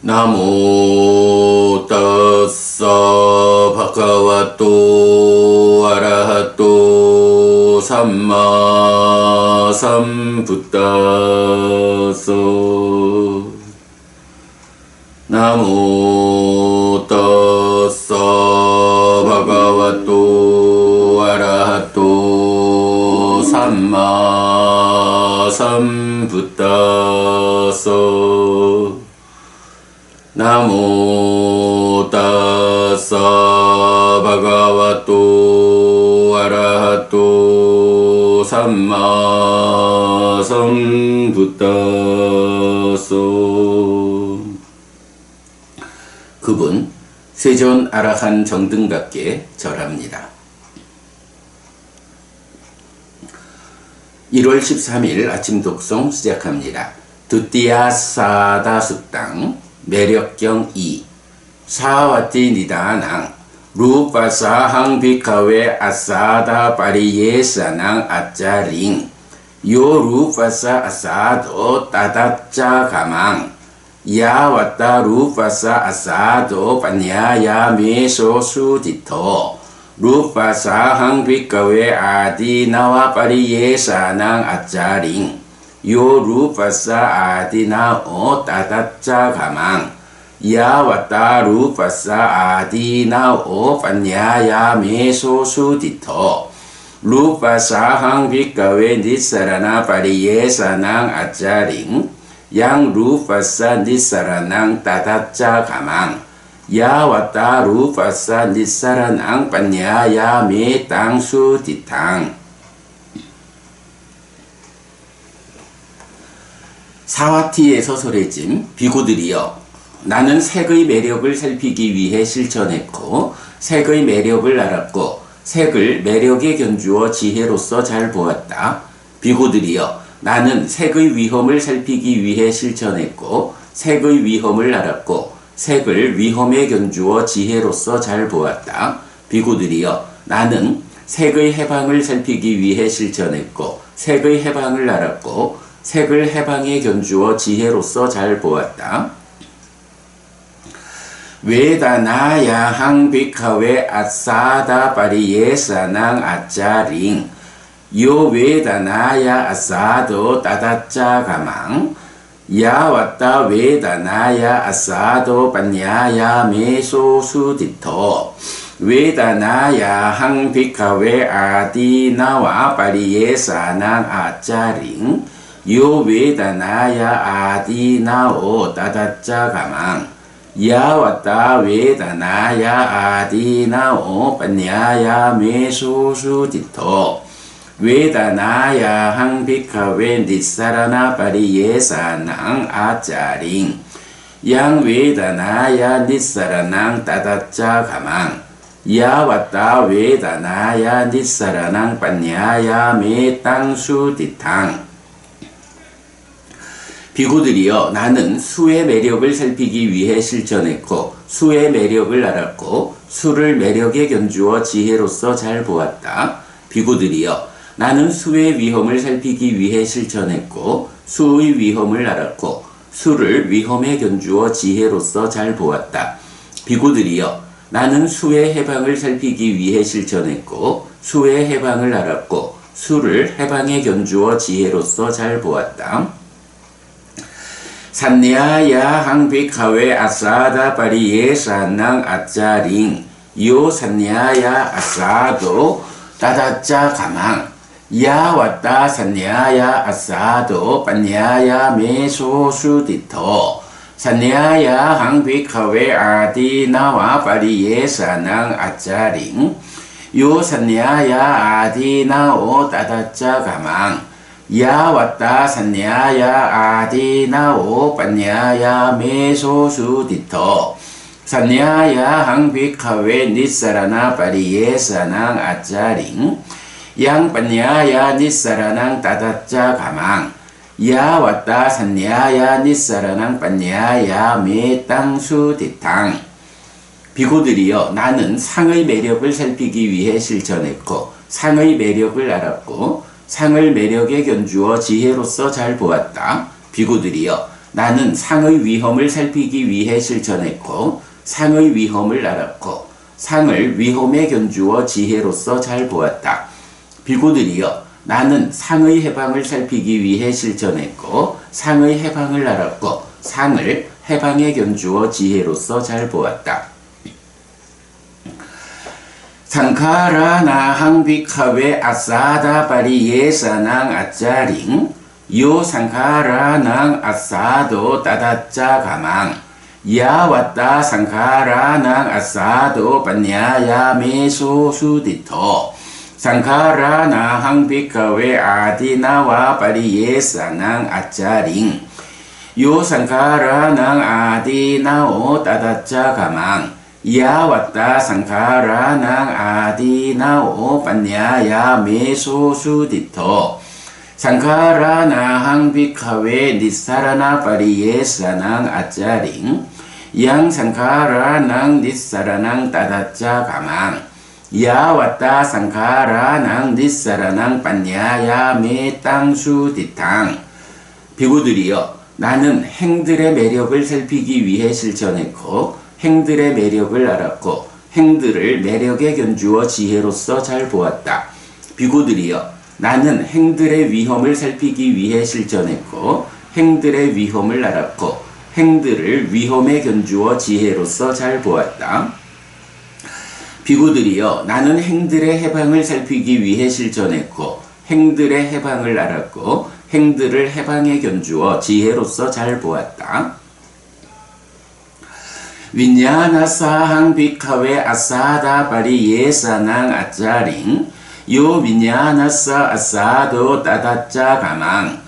나모 따사 바가와또 아라하또 삼마 삼붓다서 나모 따사 바가와또 아라하또 삼마 삼붓다서 나모 따사 바가와또 아라하또 삼마 삼붓다서. 그분 세존 아라한 정등각께 절합니다. 1월 13일 아침 독송 시작합니다. 두띠야 사다 숙당 매력경 2 사와티 니다낭 루파사항 비카웨 아사다 파리예사낭 아짜링 요 루파사 아사도 따다짜 가망 야와따 루파사 아사도 파냐야 메소 수디토 루파사항 비카웨 아디나와 파리예사낭 아짜링 요 루파사 아디나오 따다짜 가망 야와따 루파사 아디나오 파냐야 메소 수디토 루파사항 비카웨 니사라나 파리예사낭 아짜링 양 루파사 니사라낭 따다짜 가망 야와따 루파사 니사라낭 파냐야 메 땅수디탕. 사와티의 서설해짐. 비구들이여, 나는 색의 매력을 살피기 위해 실천했고 색의 매력을 알았고 색을 매력에 견주어 지혜로서 잘 보았다. 비구들이여, 나는 색의 위험을 살피기 위해 실천했고 색의 위험을 알았고 색을 위험에 견주어 지혜로서 잘 보았다. 비구들이여, 나는 색의 해방을 살피기 위해 실천했고 색의 해방을 알았고 색을 해방에 견주어 지혜로서 잘 보았다. 웨다나야항 비카웨 아사다 파리예사낭 아짜링 요 웨다나야 아사도 따다짜 가망 야와따 웨다나야 아사도 파냐야 메소 수디토 웨다나야항 비카웨 아디나와 파리예사낭 아짜링 요 웨다나야 아디나오 따다짜 가망 야와따 웨다나야 아디나오 파냐야 메소 수디토 웨다나야항 비카웨 니사라나 파리예사낭 아짜링 양 웨다나야 니사라낭 따다짜 가망 야와따 웨다나야 니사라낭 파냐야 메 땅수디탕. 비구들이여, 나는 수의 매력을 살피기 위해 실천했고 수의 매력을 알았고 수를 매력에 견주어 지혜로서 잘 보았다. 비구들이여, 나는 수의 위험을 살피기 위해 실천했고 수의 위험을 알았고 수를 위험에 견주어 지혜로서 잘 보았다. 비구들이여, 나는 수의 해방을 살피기 위해 실천했고 수의 해방을 알았고 수를 해방에 견주어 지혜로서 잘 보았다. 산야야항 비카웨 아사다 파리예사낭 아짜링 요 산야야 아사도 따다짜 가망 야와따 산야야 아사도 파냐야 메소 수디토 산야야항 비카웨 아디나와 파리예사낭 아짜링 요 산야야 아디나오 따다짜 가망 야와따 산야야 아디나오 파냐야 메소 수디토 산야야항 비카웨 니사라나 파리예사낭 아짜링 양 파냐야 니사라낭 따다짜 가망 야와따 산야야 니사라낭 파냐야 메 땅수디탕. 비구들이여, 나는 상의 매력을 살피기 위해 실천했고 상의 매력을 알았고 상을 매력에 견주어 지혜로서 잘 보았다. 비구들이여, 나는 상의 위험을 살피기 위해 실천했고 상의 위험을 알았고 상을 위험에 견주어 지혜로서 잘 보았다. 비구들이여 나는 상의 해방을 살피기 위해 실천했고 상의 해방을 알았고 상을 해방에 견주어 지혜로서 잘 보았다. 상카라 나항 비카웨 아사다 바리예사낭 아짜링 요 상카라 낭 아사도 따다짜 가망 야 왔다 상카라 낭 아사도 반야야 메소 수디토 상카라 나항 비카웨 아디나와 바리예사낭 아짜링 요 상카라 낭 아디나오 따다짜 가망 야 왔다 상카라 낭 아디나오 반야야 메소 수디토 상카라 나항 비카웨 니사라나 바리예사낭 아짜링 양 상카라 낭 니사라낭 따다짜 가망 야 왔다 상카라 낭 니사라낭 반야야 메 땅수 디탕 비구들이여 나는 행들의 매력을 살피기 위해 실천했고 행들의 매력을 알았고 행들을 매력에 견주어 지혜로서 잘 보았다. 비구들이여 나는 행들의 위험을 살피기 위해 실천했고 행들의 위험을 알았고 행들을 위험에 견주어 지혜로서 잘 보았다. 비구들이여 나는 행들의 해방을 살피기 위해 실천했고 행들의 해방을 알았고 행들을 해방에 견주어 지혜로서 잘 보았다. 윈야나사항 비카웨 아사다 바리예사낭 아짜링 요 윈야나사 아사도 따다짜 가망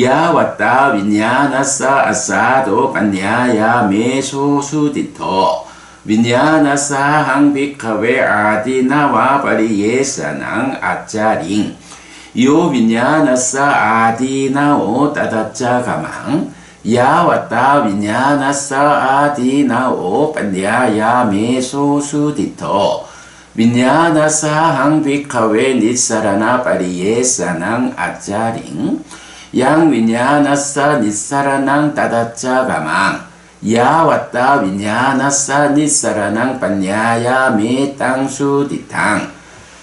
야 왔다 윈야나사 아사도 반야야 메소 수디토 윈야나사항 비카웨 아디나와 바리예사낭 아짜링 요 윈야나사 아디나오 따다짜 가망 야 왔다 윈야나사 아디나오 반야야 메소 수디토 윈야나사항 비카웨 니사라나 바리예사낭 아짜링 양 윈야나사 니사라낭 따다짜 가망 야 왔다 윈야나사 니사라낭 반야야 메 땅수 디탕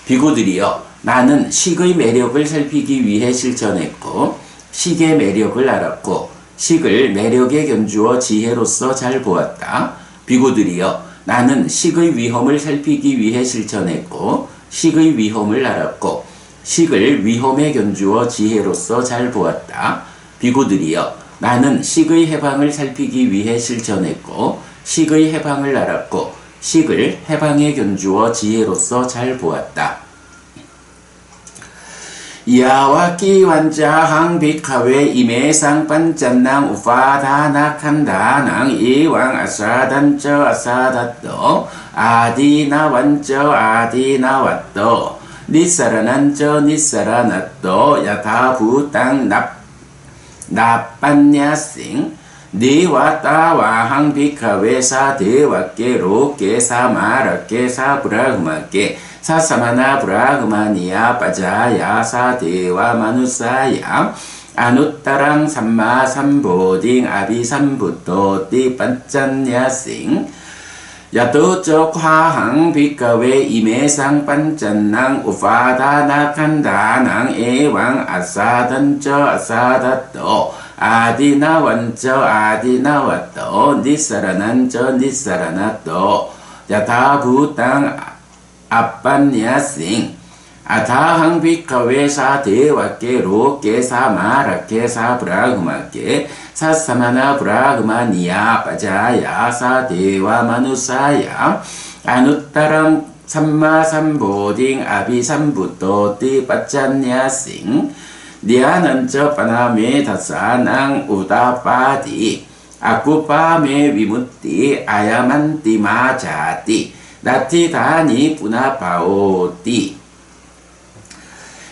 비구들이여 나는 식의 매력을 살피기 위해 실천했고 식의 매력을 알았고 식을 매력에 견주어 지혜로서 잘 보았다. 비구들이여 나는 식의 위험을 살피기 위해 실천했고 식의 위험을 알았고 식을 위험에 견주어 지혜로서 잘 보았다. 비구들이여 나는 식의 해방을 살피기 위해 실천했고 식의 해방을 알았고 식을 해방에 견주어 지혜로서 잘 보았다. 야와키 완자항 비카웨 이메상 반짠낭 우파다나칸다낭 이왕 아사단저 아사다떠 아디나 완저 아디나 왔떠 니사라난저 니사라나떠 야타부땅 나빤냐싱 니와따와항 비카웨 사데와께 로께 사마라께 사브라흐마께 사사마나 브라흐마니야 빠자야 사데와 마누사야 아누따랑 삼마 삼보딩 아비 삼부토띠 반짠야싱 야도적 화항 비카웨 이메상 반짠낭 우파다나칸다낭 에왕 아사단저 아사다떠 아디나 완저 아디나 왔떠 니사라난저 니사라나떠 야타부땅 아빤야싱 아타항 비카웨 사데와께 로께 사마라께 사브라흐마께 사사마나 브라흐마니야 빠자야 사데와 마누사야 아누따랑 삼마 삼보딩 아비 삼부토띠 빠짠야싱 니아난저 빠나메 다사낭 우다빠디 아쿠빠메 위무띠 아야만띠 마자띠 나티다니 뿌나바오띠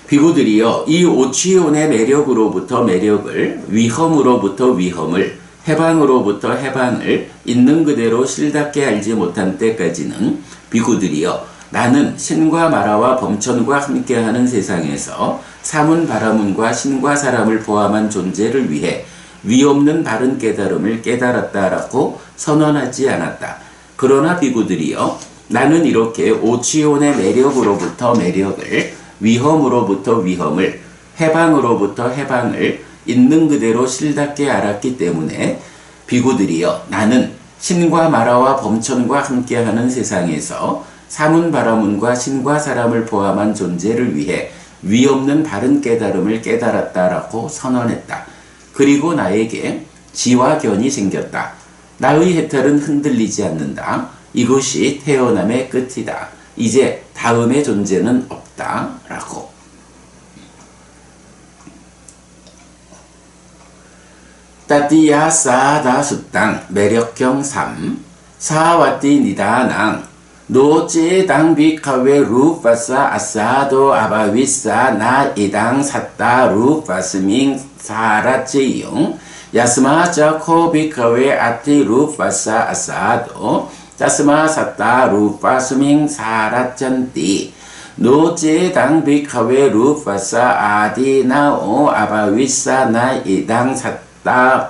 비구들이여 이 오치온의 매력으로부터 매력을 위험으로부터 위험을 해방으로부터 해방을 있는 그대로 실답게 알지 못한 때까지는 비구들이여 나는 신과 마라와 범천과 함께하는 세상에서 사문 바라문과 신과 사람을 포함한 존재를 위해 위없는 바른 깨달음을 깨달았다라고 선언하지 않았다. 그러나 비구들이여 나는 이렇게 오치온의 매력으로부터 매력을, 위험으로부터 위험을, 해방으로부터 해방을 있는 그대로 실답게 알았기 때문에 비구들이여 나는 신과 마라와 범천과 함께하는 세상에서 사문 바라문과 신과 사람을 포함한 존재를 위해 위없는 바른 깨달음을 깨달았다라고 선언했다. 그리고 나에게 지와 견이 생겼다. 나의 해탈은 흔들리지 않는다. 이것이 태어남의 끝이다. 이제 다음의 존재는 없다. 라고. 따띠야 싸다 수땅 매력경 3 사와띠 니다낭 노제당 비카웨 루파사 아사도 아바위사 나 이당 샀다 루파스밍 사라제용 야스마자 코비카웨 아티 루파사 아사도 자스마 샀다 루파스밍 사라짠띠 노제당 비카웨 루파사 아디나오 아바위사 나 이당 샀다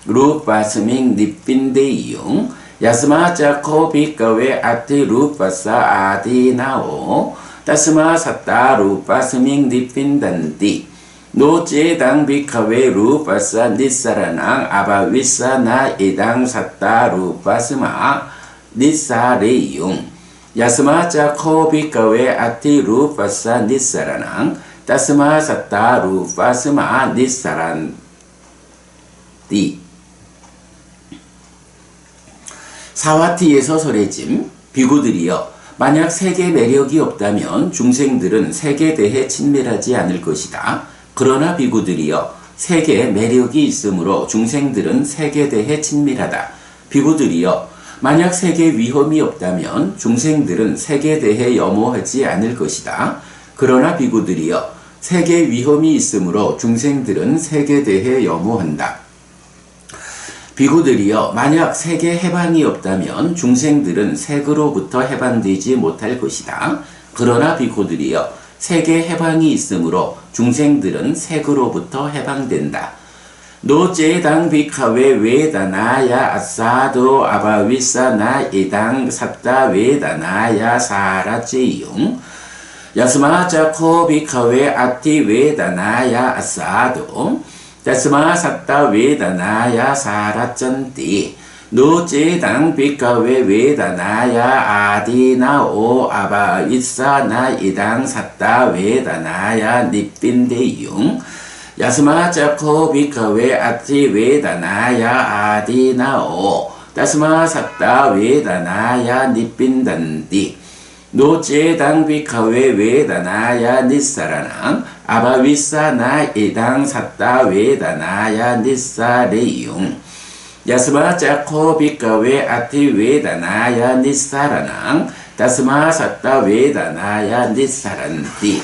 루파스밍 니핀데용 야스마 자코 비카웨 아티 루파사 아디나오 따스마 샀다 루파스밍 니핀단디 노제당 비카웨 루파사 니사라낭 아바위사 나 이당 샀다 루파스마 니사레용 야스마 자코 비카웨 아티 루파사 니사라낭 따스마 샀다 루파스마 니사란디 사와티에서 설해짐 비구들이여 만약 색의 매력이 없다면 중생들은 색에 대해 친밀하지 않을 것이다. 그러나 비구들이여 색의 매력이 있으므로 중생들은 색에 대해 친밀하다. 비구들이여 만약 색의 위험이 없다면 중생들은 색에 대해 염호하지 않을 것이다. 그러나 비구들이여 색의 위험이 있으므로 중생들은 색에 대해 염호한다. 비구들이여 만약 색의 해방이 없다면 중생들은 색으로부터 해방되지 못할 것이다. 그러나 비구들이여 색의 해방이 있으므로 중생들은 색으로부터 해방된다. 노제당 비카웨 웨다나야 아사도 아바위사 나 이당 샀다 웨다나야 사라제용 야스마자 코 비카웨 아티 웨다나야 아사도 따스마 샀다 웨다나야 사라짠띠 노제당 비카웨 웨다나야 아디나오 아바위사 나 이당 샀다 웨다나야 니핀데용 야스마 자코 비카웨 아티 웨다나야 아디나오 따스마 샀다 웨다나야 니핀단디 노제당 비카웨 웨다나야 니사라낭 아바위사 나 이당 샀다 웨다나야 니사레용 야스마 자코 비카웨 아티 웨다나야 니사라낭 따스마 샀다 웨다나야 니사란디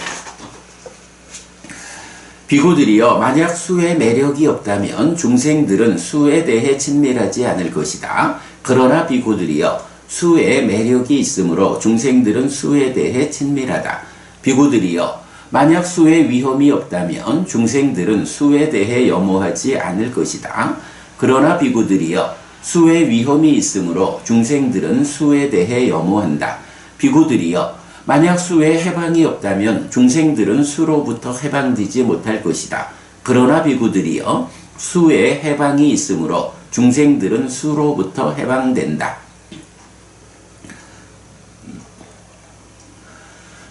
비구들이여 만약 수의 매력이 없다면 중생들은 수에 대해 친밀하지 않을 것이다. 그러나 비구들이여 수의 매력이 있으므로 중생들은 수에 대해 친밀하다. 비구들이여 만약 수의 위험이 없다면 중생들은 수에 대해 염호하지 않을 것이다. 그러나 비구들이여 수의 위험이 있으므로 중생들은 수에 대해 염호한다. 비구들이여 만약 수의 해방이 없다면 중생들은 수로부터 해방되지 못할 것이다. 그러나 비구들이여 수의 해방이 있으므로 중생들은 수로부터 해방된다.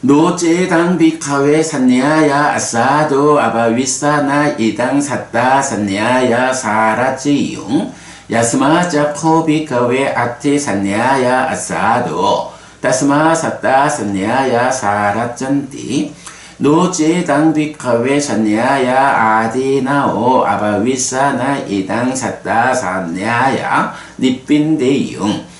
노제당 비카웨 산야야 아사도 아바위사 나 이당 샀다 산야야 사라지용 야스마 자코 비카웨 아티 산야야 아사도 따스마 샀다 산야야 사라짠띠 노제당 비카웨 산야야 아디나오 아바위사 나 이당 샀다 산야야 니핀데용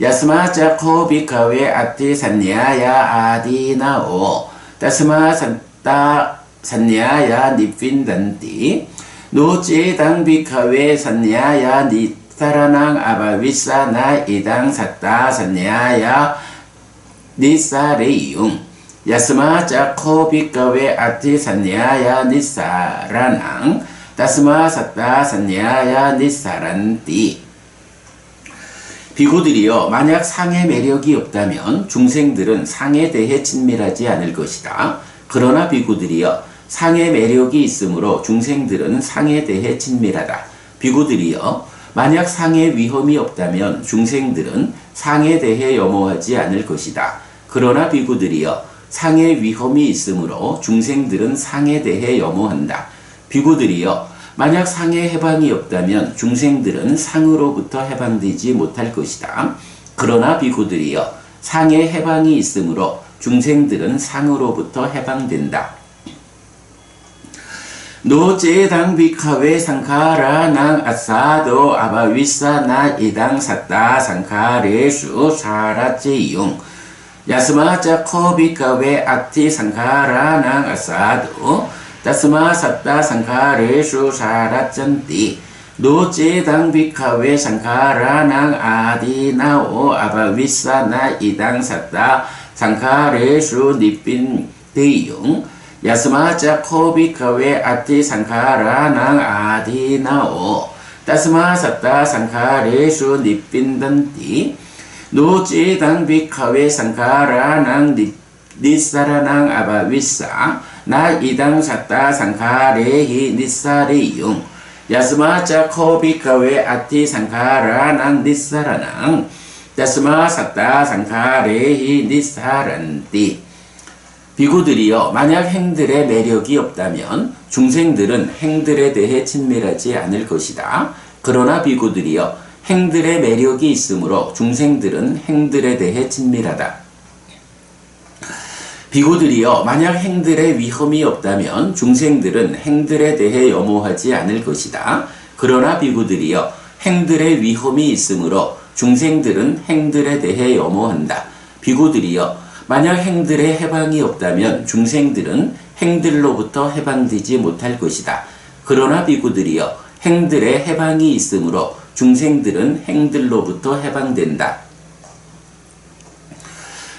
야스마 자코 비카웨 아티 산야야 아디나오 따스마 샀다 산야야 니핀단띠 노제당 비카웨 산야야 니사라낭 아바위사 나 이당 샀다 산야야 니사레용 야스마 자코 비카웨 아티 산야야 니사라낭 따스마 삿다 산야야 니사란띠. 비구들이여 만약 상의 매력이 없다면 중생들은 상에 대해 친밀하지 않을 것이다. 그러나 비구들이여 상의 매력이 있으므로 중생들은 상에 대해 친밀하다. 비구들이여 만약 상의 위험이 없다면 중생들은 상에 대해 염호하지 않을 것이다. 그러나 비구들이여 상의 위험이 있으므로 중생들은 상에 대해 염호한다. 비구들이여 만약 상의 해방이 없다면 중생들은 상으로부터 해방되지 못할 것이다. 그러나 비구들이여 상의 해방이 있으므로 중생들은 상으로부터 해방된다. 노제당 비카웨 상카라낭 아사도 아바위사나 이당 삿다 상카레수 사라제용 야스마자 코비카웨 아티 상카라낭 아사도 따스마 삿다 상카레수 사라짠띠 노제당 비카웨 상카라낭 아디나오 아바위사나 이당 삿다 상카레수 니핀데용 야스마자 코비카웨 아티 상카라낭 아디나오 따스마 삿다 상카레수 니핀단띠 노제당 비카웨 상카라낭 니사라낭 아바위사 나 이당 삿다 상카레히 니사레용 야스마자 코비카웨 아티 상카라낭 니사라낭 따스마 삿다 상카레히 니사란띠. 비구들이여 만약 행들의 매력이 없다면 중생들은 행들에 대해 친밀하지 않을 것이다. 그러나 비구들이여 행들의 매력이 있으므로 중생들은 행들에 대해 친밀하다. 비구들이여 만약 행들의 위험이 없다면 중생들은 행들에 대해 염호하지 않을 것이다. 그러나 비구들이여 행들의 위험이 있으므로 중생들은 행들에 대해 염호한다. 비구들이여 만약 행들의 해방이 없다면 중생들은 행들로부터 해방되지 못할 것이다. 그러나 비구들이여 행들의 해방이 있으므로 중생들은 행들로부터 해방된다.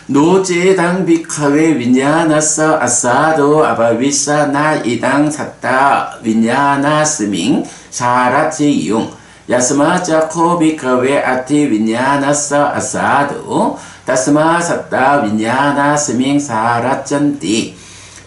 노제당 비카웨 윈야나서 아사도 아바위사 나 이당 삿다 윈야나스밍 사라제용 야스마자 코비카웨 아티 윈야나서 아사도 따스마 삿다 윈야나스밍 사라짠띠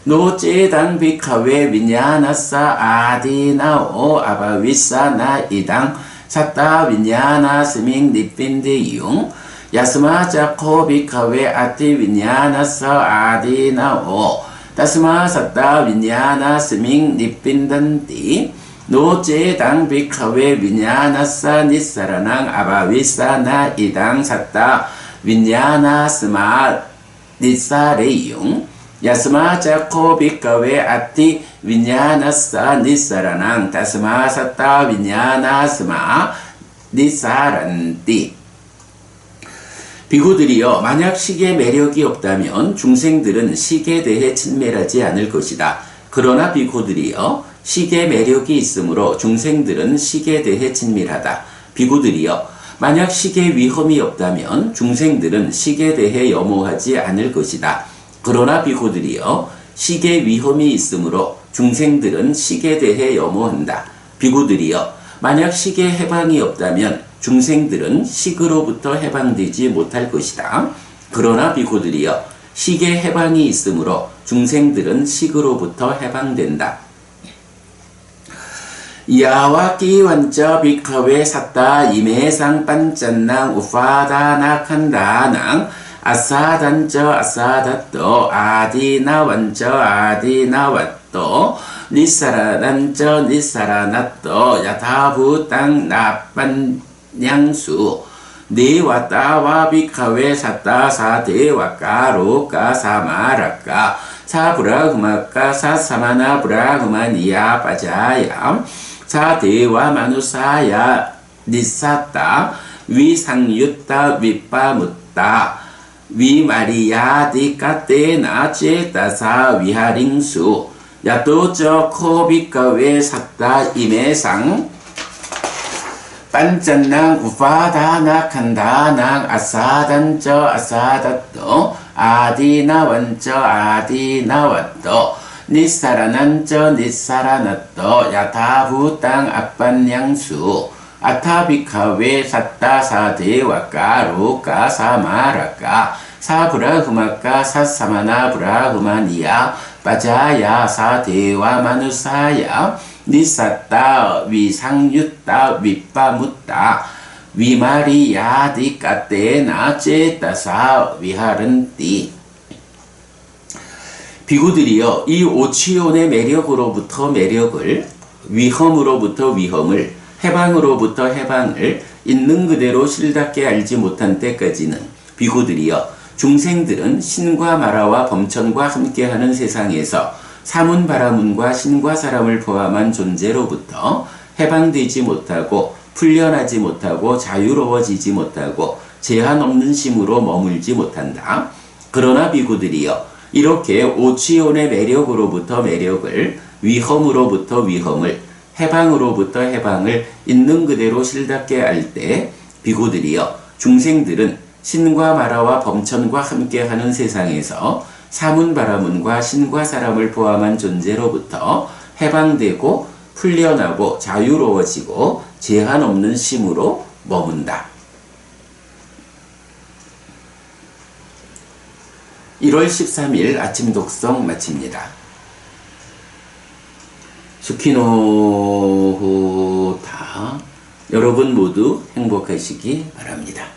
노제당 비카웨 윈야나사 아디나오 아바위사 나 이당 삿다 윈야나스밍 니핀데용 야스마자 코비카웨 아티 윈야나사 아디나오 따스마 삿다 윈야나스밍 니핀단띠 노제당 비카웨 윈야나사 니사라낭 아바위사 나 이당 삿다 윈야나스마 니사레용 야스마자 코비카웨 아티 윈야나사 니사라낭 따스마 삿다 윈야나스마 니사란띠. 비구들이여 만약 식의 매력이 없다면 중생들은 식에 대해 친밀하지 않을 것이다. 그러나 비구들이여 식의 매력이 있으므로 중생들은 식에 대해 친밀하다. 비구들이여 만약 식의 위험이 없다면 중생들은 식에 대해 염호하지 않을 것이다. 그러나 비구들이여 식의 위험이 있으므로 중생들은 식에 대해 염호한다. 비구들이여 만약 식의 해방이 없다면 중생들은 식으로부터 해방되지 못할 것이다. 그러나 비구들이여 식의 해방이 있으므로 중생들은 식으로부터 해방된다. 야와끼 완저 비카웨 삿다 이메상 반짠낭 우파다나칸다낭 아사단저 아사다또 아디나 완저 아디나 왓또 니사라단저 니사라나또 야타부땅 나빤냥수 니와따와 비카웨 삿다 사데와까로까 사마라까 사브라흐마까 사사마나 브라흐마니야 빠자야 사대와 마누사야 니사따 위상유따 위빠무따 위마리야디까떼나 제따사 위하링수 야또저 코비카웨 삿다 임해상 반짠낭 우파다나 칸다낭 아사단저 아사다또 아디나 완저 아디나 왓또 니사라난저 니사라나떠 야타부땅 앞반양수 아타비카웨 사따사데와까 로까 사마라까 사브라흐마까 사사마나 브라흐마니야 빠자야 사데와 마누사야 니사따 위상유따 윗바무따 위마리야디까떼나 째따사 위하른띠. 비구들이여 이 오치온의 매력으로부터 매력을, 위험으로부터 위험을, 해방으로부터 해방을 있는 그대로 실답게 알지 못한 때까지는 비구들이여 중생들은 신과 마라와 범천과 함께하는 세상에서 사문바라문과 신과 사람을 포함한 존재로부터 해방되지 못하고 풀려나지 못하고 자유로워지지 못하고 제한 없는 심으로 머물지 못한다. 그러나 비구들이여 이렇게 오치온의 매력으로부터 매력을, 위험으로부터 위험을, 해방으로부터 해방을 있는 그대로 실답게 알 때 비구들이여 중생들은 신과 마라와 범천과 함께하는 세상에서 사문바라문과 신과 사람을 포함한 존재로부터 해방되고 풀려나고 자유로워지고 제한 없는 심으로 머문다. 1월 13일 아침 독성 마칩니다. 수키노호타. 여러분 모두 행복하시기 바랍니다.